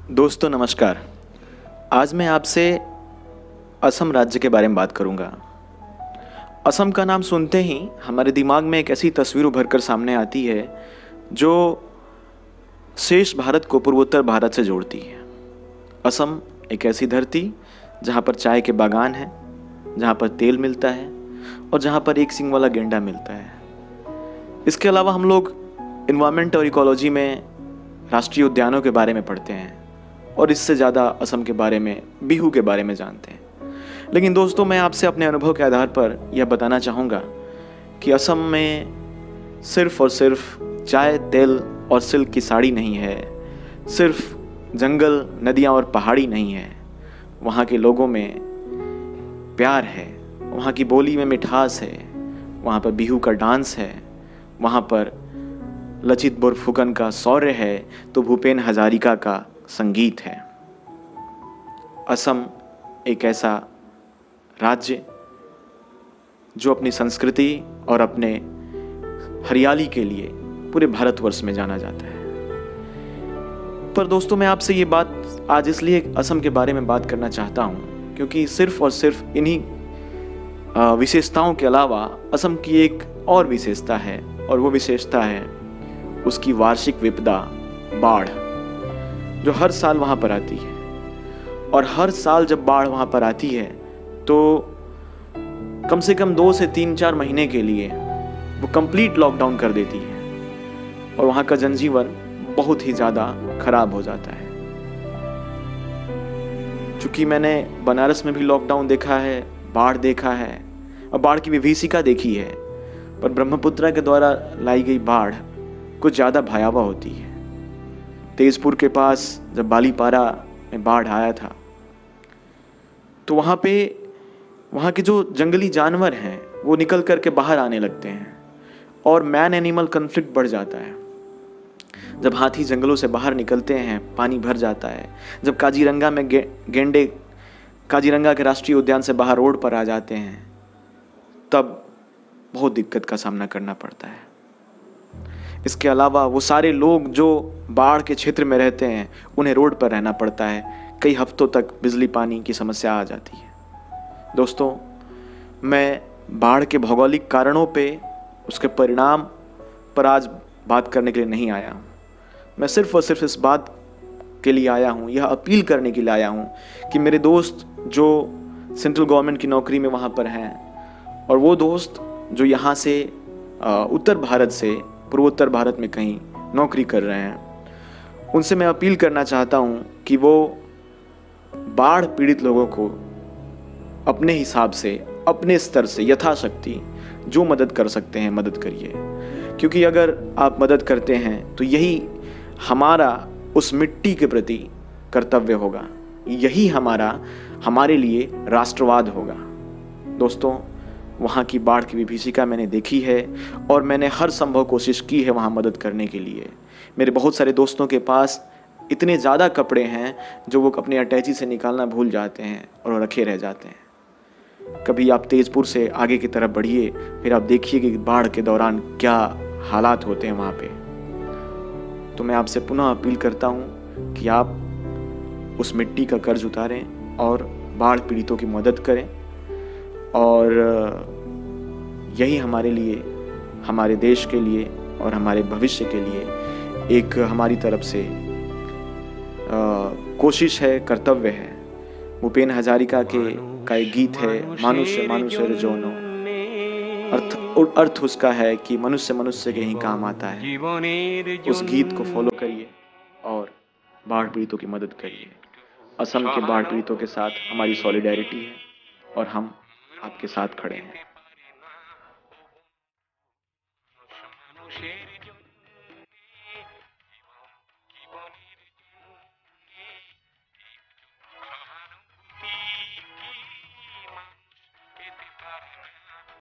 दोस्तों नमस्कार। आज मैं आपसे असम राज्य के बारे में बात करूंगा। असम का नाम सुनते ही हमारे दिमाग में एक ऐसी तस्वीर उभर कर सामने आती है जो शेष भारत को पूर्वोत्तर भारत से जोड़ती है। असम एक ऐसी धरती जहां पर चाय के बागान हैं, जहां पर तेल मिलता है और जहां पर एक सींग वाला गेंडा मिलता है। इसके अलावा हम लोग इन्वायरमेंट और इकोलॉजी में राष्ट्रीय उद्यानों के बारे में पढ़ते हैं और इससे ज़्यादा असम के बारे में, बिहू के बारे में जानते हैं। लेकिन दोस्तों, मैं आपसे अपने अनुभव के आधार पर यह बताना चाहूँगा कि असम में सिर्फ़ और सिर्फ चाय, तेल और सिल्क की साड़ी नहीं है, सिर्फ जंगल, नदियाँ और पहाड़ी नहीं है। वहाँ के लोगों में प्यार है, वहाँ की बोली में मिठास है, वहाँ पर बिहू का डांस है, वहाँ पर लचित बोरफुकन का शौर्य है तो भूपेन हजारिका का संगीत है। असम एक ऐसा राज्य जो अपनी संस्कृति और अपने हरियाली के लिए पूरे भारतवर्ष में जाना जाता है। पर दोस्तों, मैं आपसे ये बात आज इसलिए असम के बारे में बात करना चाहता हूँ क्योंकि सिर्फ और सिर्फ इन्हीं विशेषताओं के अलावा असम की एक और विशेषता है और वो विशेषता है उसकी वार्षिक विपदा, बाढ़, जो हर साल वहाँ पर आती है। और हर साल जब बाढ़ वहाँ पर आती है तो कम से कम 2 से 3-4 महीने के लिए वो कंप्लीट लॉकडाउन कर देती है और वहाँ का जनजीवन बहुत ही ज़्यादा खराब हो जाता है। चूँकि मैंने बनारस में भी लॉकडाउन देखा है, बाढ़ देखा है और बाढ़ की विभीषिका देखी है, पर ब्रह्मपुत्रा के द्वारा लाई गई बाढ़ कुछ ज़्यादा भयावह होती है। तेजपुर के पास जब बालीपारा में बाढ़ आया था तो वहाँ के जो जंगली जानवर हैं वो निकल करके बाहर आने लगते हैं और मैन एनिमल कन्फ्लिक्ट बढ़ जाता है। जब हाथी जंगलों से बाहर निकलते हैं, पानी भर जाता है। जब काजीरंगा में गेंडे काजीरंगा के राष्ट्रीय उद्यान से बाहर रोड पर आ जाते हैं, तब बहुत दिक्कत का सामना करना पड़ता है। इसके अलावा वो सारे लोग जो बाढ़ के क्षेत्र में रहते हैं उन्हें रोड पर रहना पड़ता है। कई हफ्तों तक बिजली पानी की समस्या आ जाती है। दोस्तों, मैं बाढ़ के भौगोलिक कारणों पे, उसके परिणाम पर आज बात करने के लिए नहीं आया हूँ। मैं सिर्फ और सिर्फ इस बात के लिए आया हूँ, यह अपील करने के लिए आया हूँ कि मेरे दोस्त जो सेंट्रल गवर्नमेंट की नौकरी में वहाँ पर हैं और वो दोस्त जो यहाँ से उत्तर भारत से पूर्वोत्तर भारत में कहीं नौकरी कर रहे हैं, उनसे मैं अपील करना चाहता हूं कि वो बाढ़ पीड़ित लोगों को अपने हिसाब से, अपने स्तर से यथाशक्ति जो मदद कर सकते हैं मदद करिए। क्योंकि अगर आप मदद करते हैं तो यही हमारा उस मिट्टी के प्रति कर्तव्य होगा, यही हमारे लिए राष्ट्रवाद होगा। दोस्तों, वहाँ की बाढ़ की विभीषिका मैंने देखी है और मैंने हर संभव कोशिश की है वहाँ मदद करने के लिए। मेरे बहुत सारे दोस्तों के पास इतने ज़्यादा कपड़े हैं जो वो अपने अटैची से निकालना भूल जाते हैं और रखे रह जाते हैं। कभी आप तेजपुर से आगे की तरफ बढ़िए, फिर आप देखिए कि बाढ़ के दौरान क्या हालात होते हैं वहाँ पे। तो मैं आपसे पुनः अपील करता हूँ कि आप उस मिट्टी का कर्ज उतारें और बाढ़ पीड़ितों की मदद करें। और यही हमारे लिए, हमारे देश के लिए और हमारे भविष्य के लिए एक हमारी तरफ से कोशिश है, कर्तव्य है। भूपेन हजारिका का एक गीत है, मनुष्य मनुष्य जोनो। अर्थ उसका है कि मनुष्य मनुष्य के ही काम आता है। उस गीत को फॉलो करिए और बाढ़ पीड़ितों की मदद करिए। असम के बाढ़ पीड़ितों के साथ हमारी सॉलिडेरिटी है और हम आपके साथ खड़े हैं।